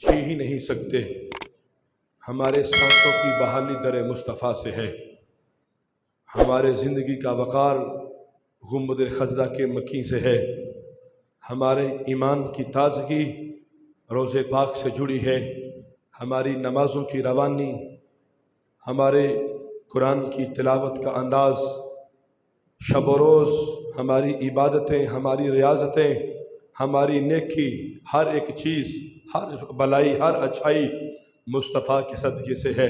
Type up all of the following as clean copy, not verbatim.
جی ہی نہیں سکتے۔ ہمارے سانسوں کی بحالی در مصطفیٰ سے ہے، ہمارے زندگی کا وقار گنبد خضرا کے مکیں سے ہے، ہمارے ایمان کی تازگی روض پاک سے جڑی ہے، ہماری نمازوں کی روانی، ہمارے قرآن کی تلاوت کا انداز، شب و روز ہماری عبادتیں، ہماری ریاضتیں، ہماری نیکی، ہر ایک چیز، ہر بلائی، ہر اچھائی مصطفیٰ کے صدقے سے ہے۔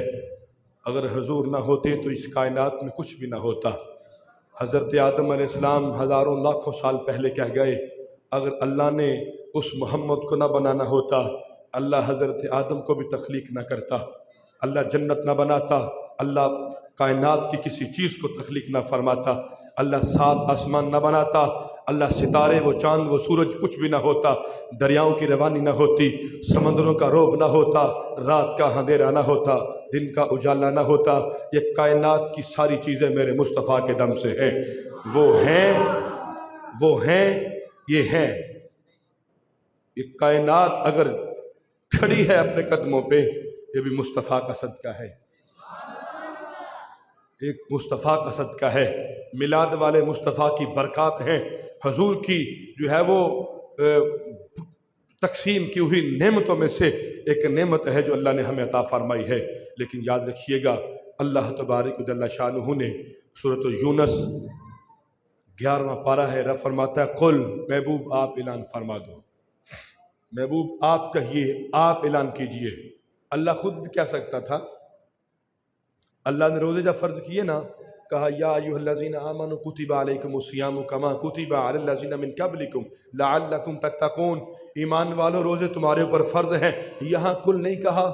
اگر حضور نہ ہوتے تو اس کائنات میں کچھ بھی نہ ہوتا۔ حضرت آدم علیہ السلام ہزاروں لاکھوں سال پہلے کہہ گئے، اگر اللہ نے اس محمد کو نہ بنانا ہوتا، اللہ حضرت آدم کو بھی تخلیق نہ کرتا، اللہ جنت نہ بناتا، اللہ کائنات کی کسی چیز کو تخلیق نہ فرماتا، اللہ 7 آسمان نہ بناتا، اللہ ستارے، وہ چاند، وہ سورج، کچھ بھی نہ ہوتا، دریاؤں کی روانی نہ ہوتی، سمندروں کا روب نہ ہوتا، رات کا اندھیرا نہ ہوتا، دن کا اجالا نہ ہوتا، یہ کائنات کی ساری چیزیں میرے مصطفیٰ کے دم سے ہیں۔ وہ ہیں، یہ ہیں۔ یہ کائنات اگر کھڑی ہے اپنے قدموں پہ، یہ بھی مصطفیٰ کا صدقہ ہے، ایک مصطفیٰ کا صدقہ ہے۔ میلاد والے مصطفیٰ کی برکات ہیں، حضور کی جو ہے وہ تقسیم کی ہوئی نعمتوں میں سے ایک نعمت ہے جو اللہ نے ہمیں عطا فرمائی ہے۔ لیکن یاد رکھیے گا، اللہ تبارک و جل شانہ نے سورۃ یونس 11واں پارہ ہے، رب فرماتا ہے قل، محبوب آپ اعلان فرما دو، محبوب آپ کہیے، آپ اعلان کیجئے۔ اللہ خود بھی کہہ سکتا تھا، اللہ نے روزے جب فرض کیے نا، کہا یا ایھا الذین آمنوا کتب علیکم الصیام کما کتب علی الذین من قبلکم لعلکم تتقون، ایمان والو روزے تمہارے اوپر فرض ہیں۔ یہاں کل نہیں کہا،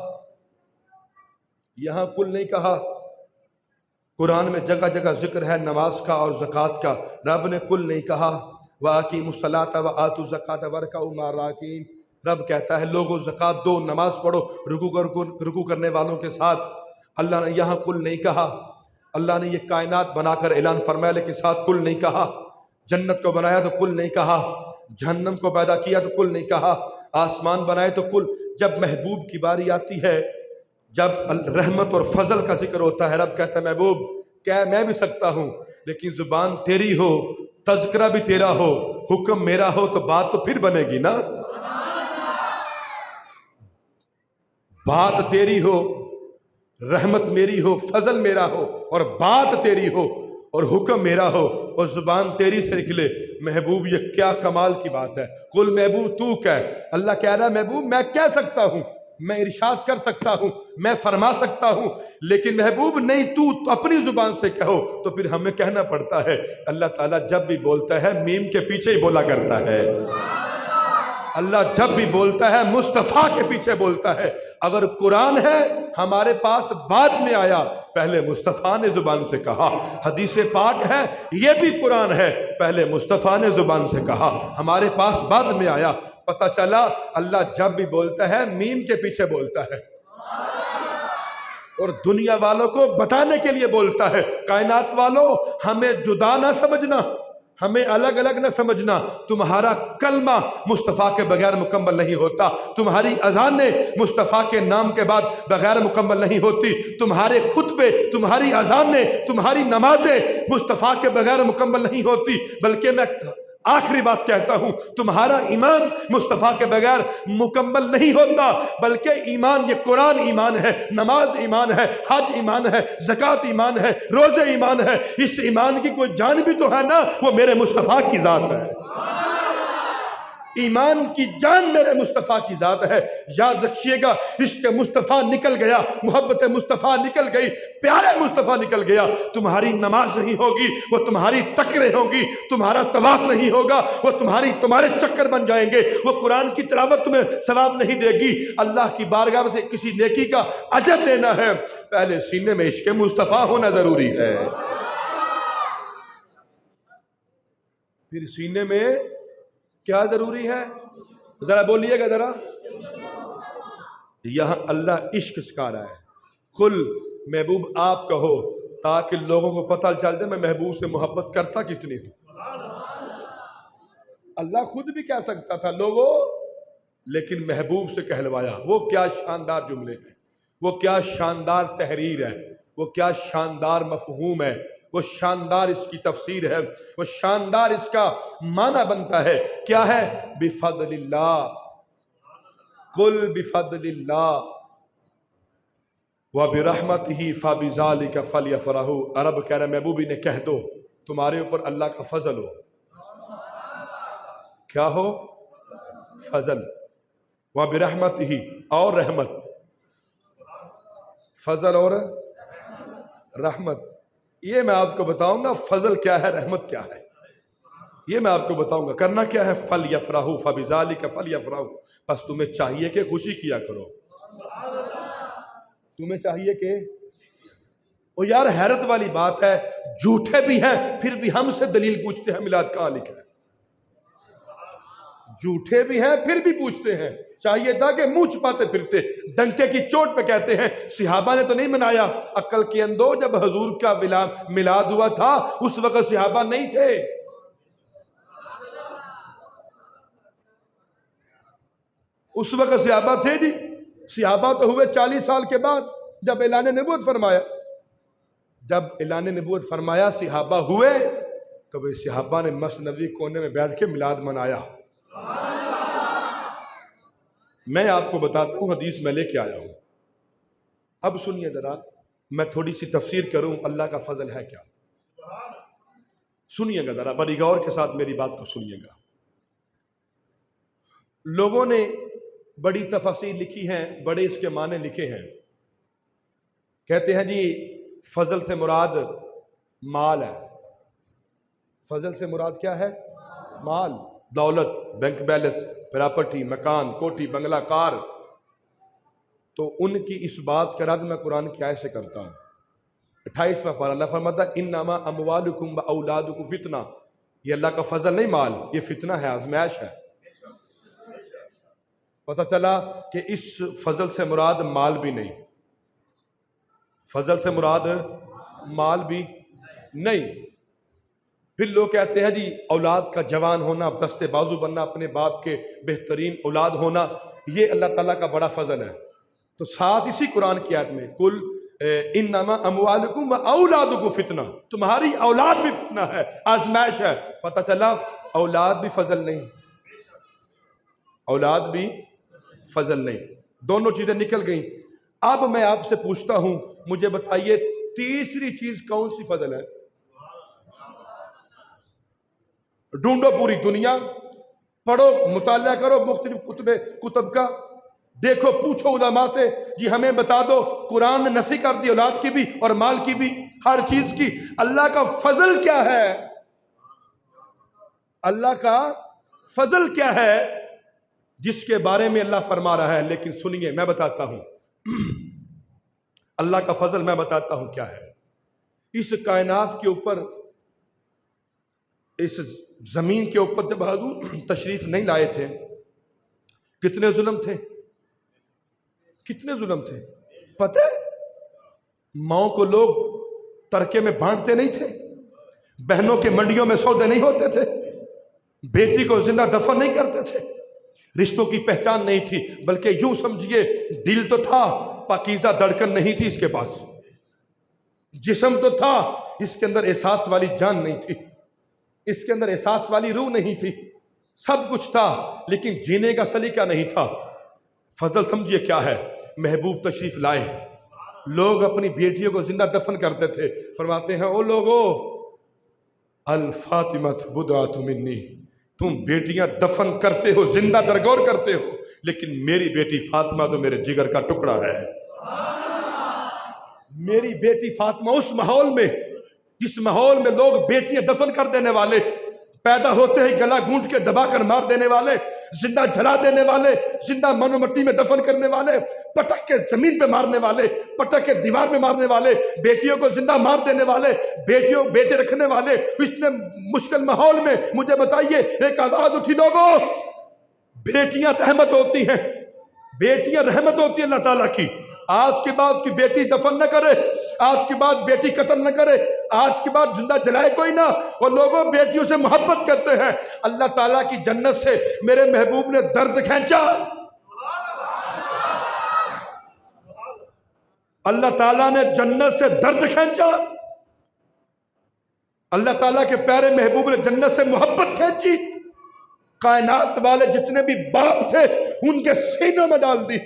یہاں کل نہیں کہا۔ قرآن میں جگہ جگہ ذکر ہے نماز کا اور زکوٰۃ کا، رب نے کل نہیں کہا۔ وَأَقِیمُوا الصَّلَاةَ وَآتُوا الزَّکَاةَ وَارْکَعُوا مَعَ الرَّاکِعِینَ، رب کہتا ہے لوگوں زکوٰۃ دو، نماز پڑھو رکوع کرنے والوں کے ساتھ۔ اللہ نے یہاں کل نہیں کہا۔ اللہ نے یہ کائنات بنا کر اعلان فرمایا لیکن ساتھ کل نہیں کہا۔ جنت کو بنایا تو کل نہیں کہا، جہنم کو پیدا کیا تو کل نہیں کہا، آسمان بنائے تو کل۔ جب محبوب کی باری آتی ہے، جب رحمت اور فضل کا ذکر ہوتا ہے، رب کہتا ہے محبوب کہہ میں بھی سکتا ہوں لیکن زبان تیری ہو، تذکرہ بھی تیرا ہو، حکم میرا ہو تو بات تو پھر بنے گی نا۔ بات تیری ہو، رحمت میری ہو، فضل میرا ہو، اور بات تیری ہو اور حکم میرا ہو اور زبان تیری سے نکلے، محبوب یہ کیا کمال کی بات ہے۔ قل محبوب تو کہہ، اللہ کہہ رہا ہے محبوب میں کہہ سکتا ہوں، میں ارشاد کر سکتا ہوں، میں فرما سکتا ہوں، لیکن محبوب نہیں تو اپنی زبان سے کہو تو پھر ہمیں کہنا پڑتا ہے۔ اللہ تعالیٰ جب بھی بولتا ہے میم کے پیچھے ہی بولا کرتا ہے، اللہ جب بھی بولتا ہے مصطفیٰ کے پیچھے بولتا ہے۔ اگر قرآن ہے ہمارے پاس بعد میں آیا، پہلے مصطفیٰ نے زبان سے کہا۔ حدیث پاک ہے یہ بھی قرآن ہے، پہلے مصطفیٰ نے زبان سے کہا، ہمارے پاس بعد میں آیا۔ پتہ چلا اللہ جب بھی بولتا ہے میم کے پیچھے بولتا ہے اور دنیا والوں کو بتانے کے لیے بولتا ہے۔ کائنات والوں ہمیں جدا نہ سمجھنا، ہمیں الگ الگ نہ سمجھنا، تمہارا کلمہ مصطفیٰ کے بغیر مکمل نہیں ہوتا، تمہاری اذانیں مصطفیٰ کے نام کے بعد بغیر مکمل نہیں ہوتی، تمہارے خطبے، تمہاری اذانیں، تمہاری نمازیں مصطفیٰ کے بغیر مکمل نہیں ہوتی۔ بلکہ میں آخری بات کہتا ہوں، تمہارا ایمان مصطفیٰ کے بغیر مکمل نہیں ہوتا، بلکہ ایمان یہ قرآن ایمان ہے، نماز ایمان ہے، حج ایمان ہے، زکوٰۃ ایمان ہے، روزے ایمان ہے۔ اس ایمان کی کوئی جان بھی تو ہے نا، وہ میرے مصطفیٰ کی ذات ہے۔ ایمان کی جان میرے مصطفیٰ کی ذات ہے۔ یاد رکھیے گا، عشق مصطفیٰ نکل گیا، محبت مصطفیٰ نکل گئی، پیارے مصطفیٰ نکل گیا، تمہاری نماز نہیں ہوگی، وہ تمہاری ٹکریں ہوں گی، تمہارا طواف نہیں ہوگا، وہ تمہارے چکر بن جائیں گے، وہ قرآن کی تلاوت تمہیں ثواب نہیں دے گی۔ اللہ کی بارگاہ سے کسی نیکی کا اجر لینا ہے، پہلے سینے میں عشق مصطفیٰ ہونا ضروری ہے، پھر سینے میں کیا ضروری ہے؟ ذرا بولیے گا ذرا۔ یہاں اللہ عشق سکھا رہا ہے۔ قل محبوب آپ کہو تاکہ لوگوں کو پتہ چل جائے میں محبوب سے محبت کرتا کتنی ہوں۔ اللہ خود بھی کہہ سکتا تھا لوگوں لیکن محبوب سے کہلوایا۔ وہ کیا شاندار جملے ہیں، وہ کیا شاندار تحریر ہے، وہ کیا شاندار مفہوم ہے، وہ شاندار اس کی تفسیر ہے، وہ شاندار اس کا معنی بنتا ہے۔ کیا ہے؟ بفضل اللہ، قل بفضل اللہ وبرحمتہ فبذلک فلیفرحوا۔ عرب کہہ رہے محبوبی نے کہہ دو تمہارے اوپر اللہ کا فضل ہو۔ کیا ہو؟ فضل۔ وبرحمتہ، اور رحمت، فضل اور رحمت۔ یہ میں آپ کو بتاؤں گا فضل کیا ہے، رحمت کیا ہے، یہ میں آپ کو بتاؤں گا۔ کرنا کیا ہے؟ فلیفرحوا فبذلک فلیفرحوا۔ بس تمہیں چاہیے کہ خوشی کیا کرو، تمہیں چاہیے کہ او یار حیرت والی بات ہے، جھوٹے بھی ہیں پھر بھی ہم سے دلیل پوچھتے ہیں میلاد کہاں لکھا ہے۔ جھوٹے بھی ہیں پھر بھی پوچھتے ہیں، چاہیے تھا کہ منہ چھپاتے پھرتے، ڈنکے کی چوٹ پہ کہتے ہیں صحابہ نے تو نہیں منایا۔ عقل کے اندھو، جب حضور کا میلاد ہوا تھا اس وقت صحابہ نہیں تھے۔ اس وقت صحابہ تھے جی، صحابہ تو ہوئے 40 سال کے بعد جب اعلان نبوت فرمایا۔ جب اعلان نبوت فرمایا صحابہ ہوئے تو وہ صحابہ نے مثنوی کونے میں بیٹھ کے میلاد منایا۔ میں آپ کو بتاتا ہوں، حدیث میں لے کے آیا ہوں، اب سنیے ذرا، میں تھوڑی سی تفسیر کروں اللہ کا فضل ہے کیا۔ سنیے گا ذرا بڑی غور کے ساتھ میری بات کو سنیے گا۔ لوگوں نے بڑی تفاسیر لکھی ہیں، بڑے اس کے معنی لکھے ہیں۔ کہتے ہیں جی فضل سے مراد مال ہے۔ فضل سے مراد کیا ہے؟ مال، دولت، بینک بیلنس، پراپرٹی، مکان، کوٹھی، بنگلہ، کار۔ تو ان کی اس بات کا رد میں قرآن کی آیت سے کرتا ہوں۔ 28واں پارہ اللہ فرماتا ہے انما اموالکم و اولادکم فتنہ۔ یہ اللہ کا فضل نہیں مال، یہ فتنہ ہے، آزمائش ہے۔ پتہ چلا کہ اس فضل سے مراد مال بھی نہیں، فضل سے مراد مال بھی نہیں۔ پھر لوگ کہتے ہیں جی اولاد کا جوان ہونا، دستے بازو بننا، اپنے باپ کے بہترین اولاد ہونا، یہ اللہ تعالیٰ کا بڑا فضل ہے۔ تو ساتھ اسی قرآن کی آیت میں کل انما اموالکم و اولادکم فتنہ، تمہاری اولاد بھی فتنہ ہے، آزمائش ہے۔ پتہ چلا اولاد بھی فضل نہیں، اولاد بھی فضل نہیں، دونوں چیزیں نکل گئیں۔ اب میں آپ سے پوچھتا ہوں، مجھے بتائیے تیسری چیز کون سی فضل ہے؟ ڈھونڈو پوری دنیا، پڑھو، مطالعہ کرو مختلف کتب کا، دیکھو، پوچھو علماء سے، جی ہمیں بتا دو قرآن نے نفی کر دی اولاد کی بھی اور مال کی بھی، ہر چیز کی۔ اللہ کا فضل کیا ہے؟ اللہ کا فضل کیا ہے جس کے بارے میں اللہ فرما رہا ہے؟ لیکن سنیے میں بتاتا ہوں اللہ کا فضل میں بتاتا ہوں کیا ہے۔ اس کائنات کے اوپر، اس زمین کے اوپر جب حضور تشریف نہیں لائے تھے، کتنے ظلم تھے، کتنے ظلم تھے پتہ ہے؟ ماؤں کو لوگ ترکے میں بانٹتے نہیں تھے، بہنوں کے منڈیوں میں سودے نہیں ہوتے تھے، بیٹی کو زندہ دفن نہیں کرتے تھے، رشتوں کی پہچان نہیں تھی، بلکہ یوں سمجھیے دل تو تھا، پاکیزہ دھڑکن نہیں تھی اس کے پاس، جسم تو تھا، اس کے اندر احساس والی جان نہیں تھی، اس کے اندر احساس والی روح نہیں تھی، سب کچھ تھا لیکن جینے کا سلیقہ نہیں تھا۔ فضل سمجھیے کیا ہے؟ محبوب تشریف لائے، لوگ اپنی بیٹیوں کو زندہ دفن کرتے تھے، فرماتے ہیں او لوگو الفاطمۃ بضعۃ منی، تم بیٹیاں دفن کرتے ہو، زندہ درگور کرتے ہو، لیکن میری بیٹی فاطمہ تو میرے جگر کا ٹکڑا ہے۔ میری بیٹی فاطمہ اس ماحول میں، جس ماحول میں لوگ بیٹیاں دفن کر دینے والے، پیدا ہوتے ہی گلا گونٹ کے دبا کر مار دینے والے، زندہ جلا دینے والے، زندہ منو مٹی میں دفن کرنے والے، پٹک کے زمین پہ مارنے والے، پٹک کے دیوار پہ مارنے والے، بیٹیوں کو زندہ مار دینے والے، بیٹے رکھنے والے، اتنے مشکل ماحول میں مجھے بتائیے ایک آواز اٹھی، لوگوں بیٹیاں رحمت ہوتی ہیں، بیٹیاں رحمت ہوتی ہیں اللہ تعالیٰ کی۔ آج کے بعد کی بیٹی دفن نہ کرے، آج کے بعد بیٹی قتل نہ کرے، آج کے بعد زندہ جلائے کوئی نہ، اور لوگوں بیٹیوں سے محبت کرتے ہیں۔ اللہ تعالیٰ کی جنت سے میرے محبوب نے درد کھینچا، اللہ تعالیٰ نے جنت سے درد کھینچا، اللہ تعالیٰ کے پیارے محبوب نے جنت سے محبت کھینچی، کائنات والے جتنے بھی باپ تھے ان کے سینوں میں ڈال دی۔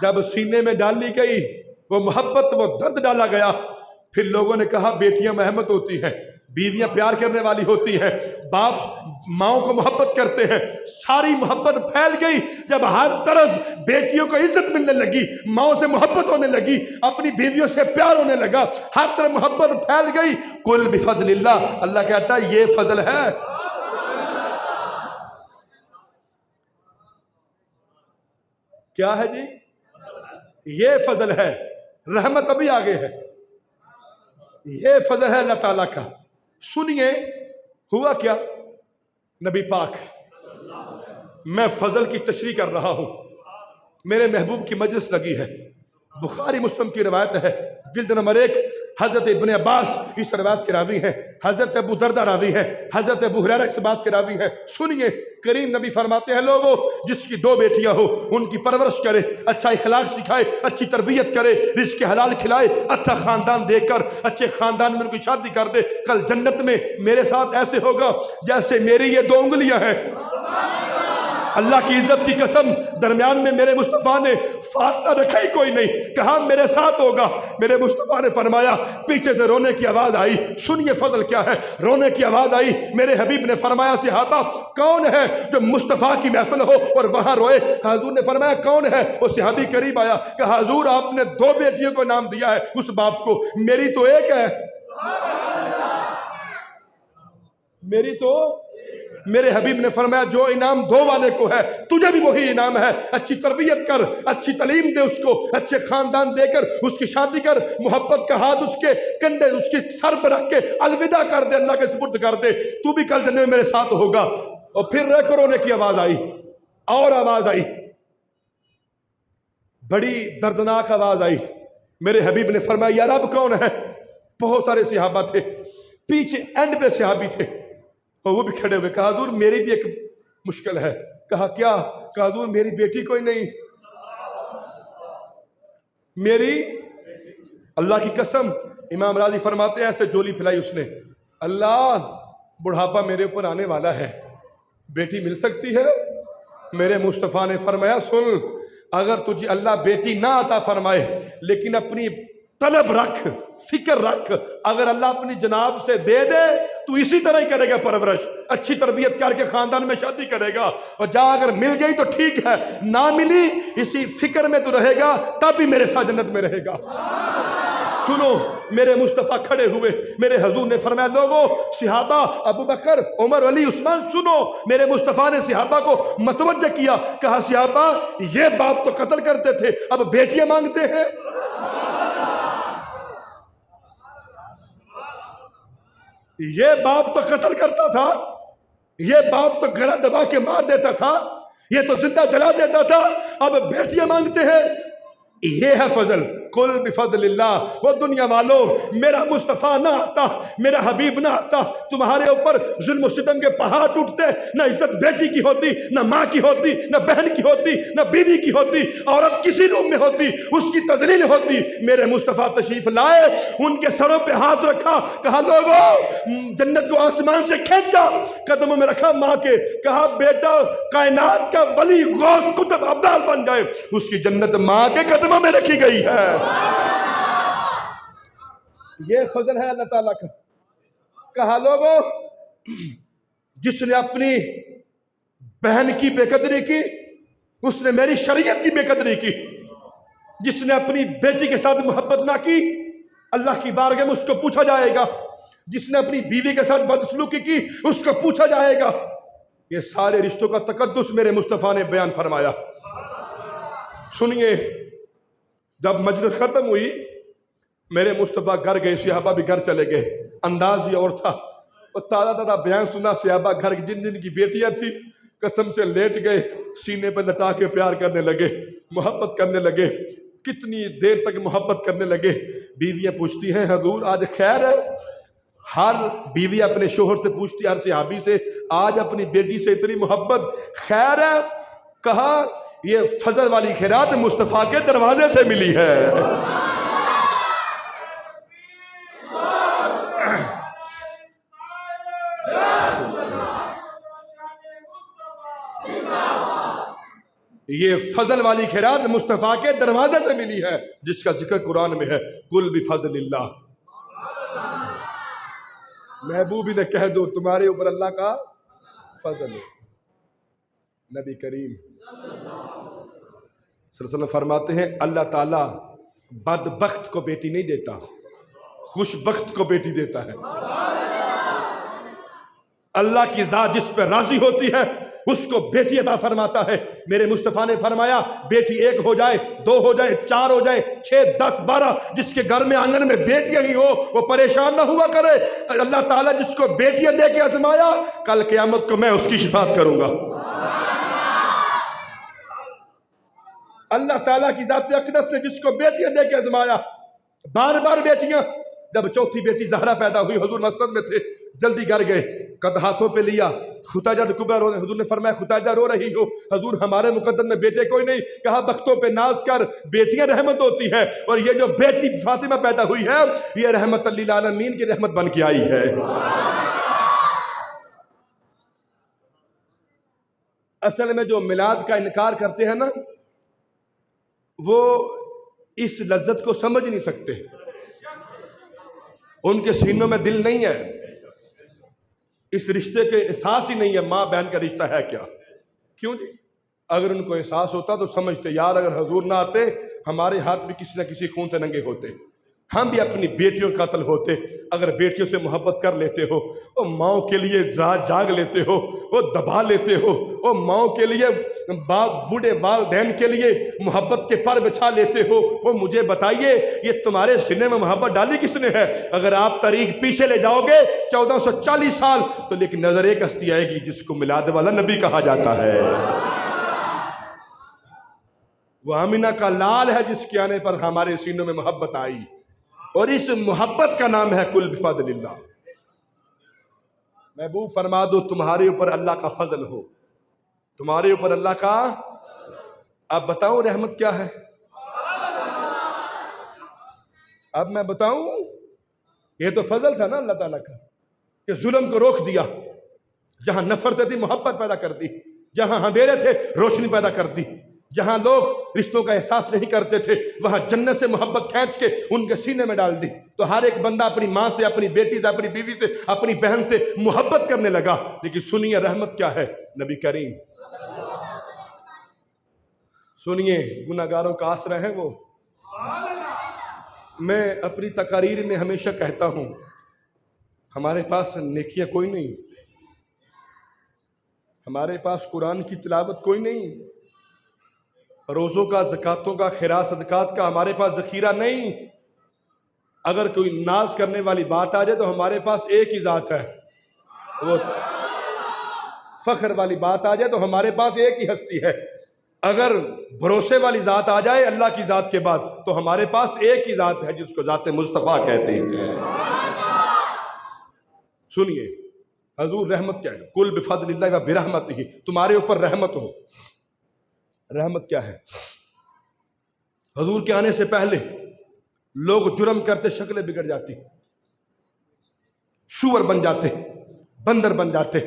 جب سینے میں ڈالی گئی وہ محبت، وہ درد ڈالا گیا، پھر لوگوں نے کہا بیٹیاں محبت ہوتی ہیں، بیویاں پیار کرنے والی ہوتی ہیں، باپ ماؤں کو محبت کرتے ہیں، ساری محبت پھیل گئی۔ جب ہر طرف بیٹیوں کو عزت ملنے لگی، ماؤں سے محبت ہونے لگی، اپنی بیویوں سے پیار ہونے لگا، ہر طرف محبت پھیل گئی، قل بفضل اللہ، اللہ کہتا ہے یہ فضل ہے۔ کیا ہے جی؟ یہ فضل ہے، رحمت ابھی آگے ہے، یہ فضل ہے اللہ تعالیٰ کا۔ سنیے ہوا کیا، نبی پاک، میں فضل کی تشریح کر رہا ہوں، میرے محبوب کی مجلس لگی ہے، بخاری مسلم کی روایت ہے، جلد نمبر 1، حضرت ابن عباس اس روایت کے راوی ہیں، حضرت ابو دردہ راوی ہیں، حضرت ابو ہریرہ اس بات کے راوی ہیں۔ سنیے، کریم نبی فرماتے ہیں لوگوں جس کی 2 بیٹیاں ہو ان کی پرورش کرے، اچھا اخلاق سکھائے، اچھی تربیت کرے، رزق حلال کھلائے، اچھا خاندان دے کر اچھے خاندان میں ان کی شادی کر دے، کل جنت میں میرے ساتھ ایسے ہوگا جیسے میری یہ 2 انگلیاں ہیں۔ اللہ کی عزت کی قسم، درمیان میں میرے مصطفیٰ نے فاصلہ رکھا ہی کوئی نہیں، کہا میرے ساتھ ہوگا۔ میرے مصطفیٰ نے فرمایا، پیچھے سے رونے کی آواز آئی، سنیے فضل کیا ہے، رونے کی آواز آئی، میرے حبیب نے فرمایا صحابہ کون ہے جو مصطفیٰ کی محفل ہو اور وہاں روئے؟ حضور نے فرمایا کون ہے؟ وہ صحابی قریب آیا، کہا حضور آپ نے 2 بیٹیوں کو نام دیا ہے اس باپ کو، میری تو ایک ہے، میری تو۔ میرے حبیب نے فرمایا جو انعام 2 والے کو ہے تجھے بھی وہی انعام ہے، اچھی تربیت کر، اچھی تعلیم دے اس کو، اچھے خاندان دے کر اس کی شادی کر، محبت کا ہاتھ اس کے کندھے اس کے سر پر رکھ کے الوداع کر دے، اللہ کے سپرد کر دے، تو بھی کل جنت میں میرے ساتھ ہوگا۔ اور پھر رونے کی آواز آئی، اور آواز آئی، بڑی دردناک آواز آئی۔ میرے حبیب نے فرمایا یا رب کون ہے؟ بہت سارے صحابہ تھے، پیچھے اینڈ پہ صحابی تھے اور وہ بھی کھڑے ہوئے، کہا حضور میری بھی ایک مشکل ہے۔ کہا کیا؟ کہا حضور میری بیٹی کوئی نہیں، میری، اللہ کی قسم، امام راضی فرماتے ہیں ایسے جولی پھیلائی اس نے، اللہ بڑھاپا میرے اوپر آنے والا ہے، بیٹی مل سکتی ہے؟ میرے مصطفیٰ نے فرمایا سن، اگر تجھے اللہ بیٹی نہ عطا فرمائے لیکن اپنی طلب رکھ، فکر رکھ، اگر اللہ اپنی جناب سے دے دے تو اسی طرح ہی کرے گا پرورش، اچھی تربیت کر کے خاندان میں شادی کرے گا، اور جا اگر مل گئی تو ٹھیک ہے، نہ ملی اسی فکر میں تو رہے گا، تب بھی میرے ساتھ جنت میں رہے گا۔ سنو، میرے مصطفیٰ کھڑے ہوئے، میرے حضور نے فرمایا لوگوں صحابہ ابو بکر عمر علی عثمان سنو، میرے مصطفیٰ نے صحابہ کو متوجہ کیا، کہا صحابہ یہ باپ تو قتل کرتے تھے اب بیٹیاں مانگتے ہیں، یہ باپ تو قتل کرتا تھا، یہ باپ تو گلا دبا کے مار دیتا تھا، یہ تو زندہ جلا دیتا تھا، اب بیٹیاں مانگتے ہیں۔ یہ ہے فضل، قل بفضل اللہ۔ وہ دنیا والوں میرا مصطفیٰ نہ آتا، میرا حبیب نہ آتا، تمہارے اوپر ظلم و ستم کے پہاڑ ٹوٹتے، نہ عزت بیٹی کی ہوتی، نہ ماں کی ہوتی، نہ بہن کی ہوتی، نہ بیوی کی ہوتی، عورت کسی روم میں ہوتی اس کی تذلیل ہوتی۔ میرے مصطفیٰ تشریف لائے، ان کے سروں پہ ہاتھ رکھا، کہا لوگوں جنت کو آسمان سے کھینچا، قدموں میں رکھا ماں کے، کہا بیٹا کائنات کا ولی غوث قطب ابدال بن جائے، اس کی جنت ماں کے قدموں میں رکھی گئی ہے۔ یہ فضل ہے اللہ تعالیٰ کا۔ کہا لوگوں جس نے اپنی بہن کی بے قدری کی اس نے میری شریعت کی بے قدری کی، جس نے اپنی بیٹی کے ساتھ محبت نہ کی اللہ کی بارگاہ میں اس کو پوچھا جائے گا، جس نے اپنی بیوی کے ساتھ بدسلوکی کی اس کو پوچھا جائے گا۔ یہ سارے رشتوں کا تقدس میرے مصطفیٰ نے بیان فرمایا۔ سنیے، جب مجلس ختم ہوئی میرے مصطفیٰ گھر گئے، صحابہ بھی گھر چلے گئے، انداز یہ اور تھا، اور تازہ تازہ بیان سنا، صحابہ گھر جن جن کی بیٹیاں تھیں قسم سے لیٹ گئے، سینے پہ لٹا کے پیار کرنے لگے، محبت کرنے لگے۔ کتنی دیر تک محبت کرنے لگے. بیویاں پوچھتی ہیں حضور آج خیر ہے؟ ہر بیوی اپنے شوہر سے پوچھتی ہے، ہر صحابی سے، آج اپنی بیٹی سے اتنی محبت، خیر ہے؟ کہا یہ فضل والی خیرات مصطفیٰ کے دروازے سے ملی ہے. یہ فضل والی خیرات مصطفیٰ کے دروازے سے ملی ہے، جس کا ذکر قرآن میں ہے، قل بفضل اللہ. محبوبی نے کہہ دو تمہارے اوپر اللہ کا فضل ہے. نبی کریم صلی اللہ علیہ وسلم فرماتے ہیں اللہ تعالیٰ بدبخت کو بیٹی نہیں دیتا، خوش بخت کو بیٹی دیتا ہے. اللہ کی ذات جس پہ راضی ہوتی ہے اس کو بیٹی عطا فرماتا ہے. میرے مصطفیٰ نے فرمایا بیٹی 1 ہو جائے، 2 ہو جائے، 4 ہو جائے، 6، 10، 12، جس کے گھر میں آنگن میں بیٹیاں ہی ہو وہ پریشان نہ ہوا کرے. اللہ تعالیٰ جس کو بیٹیاں دے کے آزمایا کل قیامت کو میں اس کی شفاعت کروں گا. اللہ تعالیٰ کی ذات اقدس نے جس کو بیٹیاں دے کے آزمایا، بار بار بیٹیاں. جب چوتھی بیٹی زہرا پیدا ہوئی حضور مسجد میں تھے، جلدی گھر گئے، قد ہاتھوں پہ لیا. ختیجہ کبریٰ رو رہے، حضور نے فرمایا ختیجہ رو رہی ہو؟ حضور ہمارے مقدر میں بیٹے کوئی نہیں. کہا بختوں پہ ناز کر، بیٹیاں رحمت ہوتی ہے، اور یہ جو بیٹی فاطمہ پیدا ہوئی ہے یہ رحمت للعالمین کی رحمت بن کے آئی ہے. اصل میں جو میلاد کا انکار کرتے ہیں نا وہ اس لذت کو سمجھ نہیں سکتے، ان کے سینوں میں دل نہیں ہے، اس رشتے کے احساس ہی نہیں ہے. ماں بہن کا رشتہ ہے کیا؟ کیوں جی؟ اگر ان کو احساس ہوتا تو سمجھتے یار اگر حضور نہ آتے ہمارے ہاتھ بھی کسی نہ کسی خون سے ننگے ہوتے، ہم بھی اپنی بیٹیوں کا قتل ہوتے. اگر بیٹیوں سے محبت کر لیتے ہو، وہ ماؤں کے لیے جاگ لیتے ہو، وہ دبا لیتے ہو، وہ ماؤں کے لیے بوڑھے والدین کے لیے محبت کے پر بچھا لیتے ہو، وہ مجھے بتائیے یہ تمہارے سینے میں محبت ڈالی کس نے ہے؟ اگر آپ تاریخ پیچھے لے جاؤ گے 1440 سال تو لیکن نظر ایک ہستی آئے گی جس کو میلاد والا نبی کہا جاتا ہے. وہ آمینہ کا لال ہے جس کے آنے پر ہمارے سینوں میں محبت آئی، اور اس محبت کا نام ہے قل بفضل اللہ. محبوب فرما دو تمہارے اوپر اللہ کا فضل ہو، تمہارے اوپر اللہ کا. اب بتاؤں رحمت کیا ہے؟ اب میں بتاؤں، یہ تو فضل تھا نا اللہ تعالیٰ کا کہ ظلم کو روک دیا، جہاں نفرت تھی محبت پیدا کر دی، جہاں اندھیرے تھے روشنی پیدا کر دی، جہاں لوگ رشتوں کا احساس نہیں کرتے تھے وہاں جنت سے محبت کھینچ کے ان کے سینے میں ڈال دی. تو ہر ایک بندہ اپنی ماں سے، اپنی بیٹی سے، اپنی بیوی سے، اپنی بہن سے محبت کرنے لگا. لیکن سنیے رحمت کیا ہے؟ نبی کریم سنیے گناہگاروں کا آسرا ہے وہ. میں اپنی تقاریر میں ہمیشہ کہتا ہوں ہمارے پاس نیکیاں کوئی نہیں، ہمارے پاس قرآن کی تلاوت کوئی نہیں، روزوں کا، زکاتوں کا، خیرات صدقات کا ہمارے پاس ذخیرہ نہیں. اگر کوئی ناز کرنے والی بات آ جائے تو ہمارے پاس ایک ہی ذات ہے، وہ فخر والی بات آ جائے تو ہمارے پاس ایک ہی ہستی ہے. اگر بھروسے والی ذات آ جائے اللہ کی ذات کے بعد تو ہمارے پاس ایک ہی ذات ہے جس کو ذات مصطفیٰ کہتے ہیں. سنیے حضور رحمت کیا ہے؟ قل بفضل اللہ و برحمتہ، تمہارے اوپر رحمت ہو. رحمت کیا ہے؟ حضور کے آنے سے پہلے لوگ جرم کرتے، شکلیں بگڑ جاتی، سور بن جاتے، بندر بن جاتے،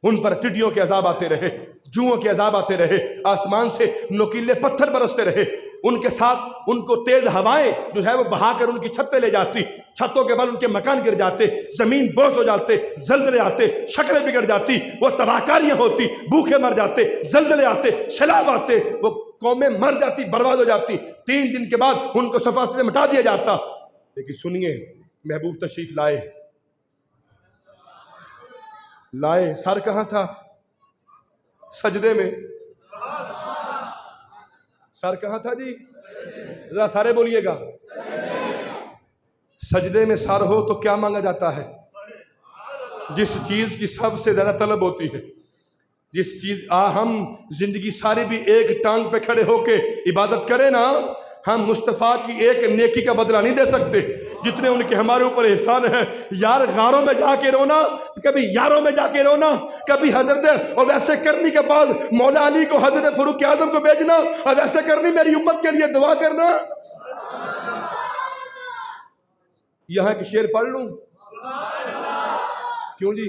ان پر ٹڈیوں کے عذاب آتے رہے، جوؤں کے عذاب آتے رہے، آسمان سے نوکیلے پتھر برستے رہے، ان کے ساتھ ان کو تیز ہوائیں جو ہے وہ بہا کر ان کی چھتیں لے جاتی، چھتوں کے بعد ان کے مکان گر جاتے، زمین بوس ہو جاتے، زلزلے آتے، شکلیں بگڑ جاتی، وہ تباہکاریاں ہوتی، بھوکے مر جاتے، زلزلے آتے، سیلاب آتے، وہ قومیں مر جاتی، برباد ہو جاتی. 3 دن کے بعد ان کو صفحہ سے مٹا دیا جاتا. لیکن سنیے محبوب تشریف لائے، سر کہاں تھا؟ سجدے میں. سر کہاں تھا جی؟ ذرا سارے بولیے گا. سجدے میں سر ہو تو کیا مانگا جاتا ہے؟ جس چیز کی سب سے زیادہ طلب ہوتی ہے، جس چیز ہم زندگی ساری بھی ایک ٹانگ پہ کھڑے ہو کے عبادت کریں نا، ہم مصطفیٰ کی ایک نیکی کا بدلہ نہیں دے سکتے جتنے ان کے ہمارے اوپر احسان ہے۔ یار غاروں میں جا کے رونا، کبھی یاروں میں جا کے رونا، کبھی حضرت اور ویسے کرنے کے بعد مولا علی کو حضرت فاروق اعظم کو بھیجنا اور ویسے کرنی میری امت کے لیے دعا کرنا۔ یہاں کی شعر پڑھ لوں؟ کیوں جی؟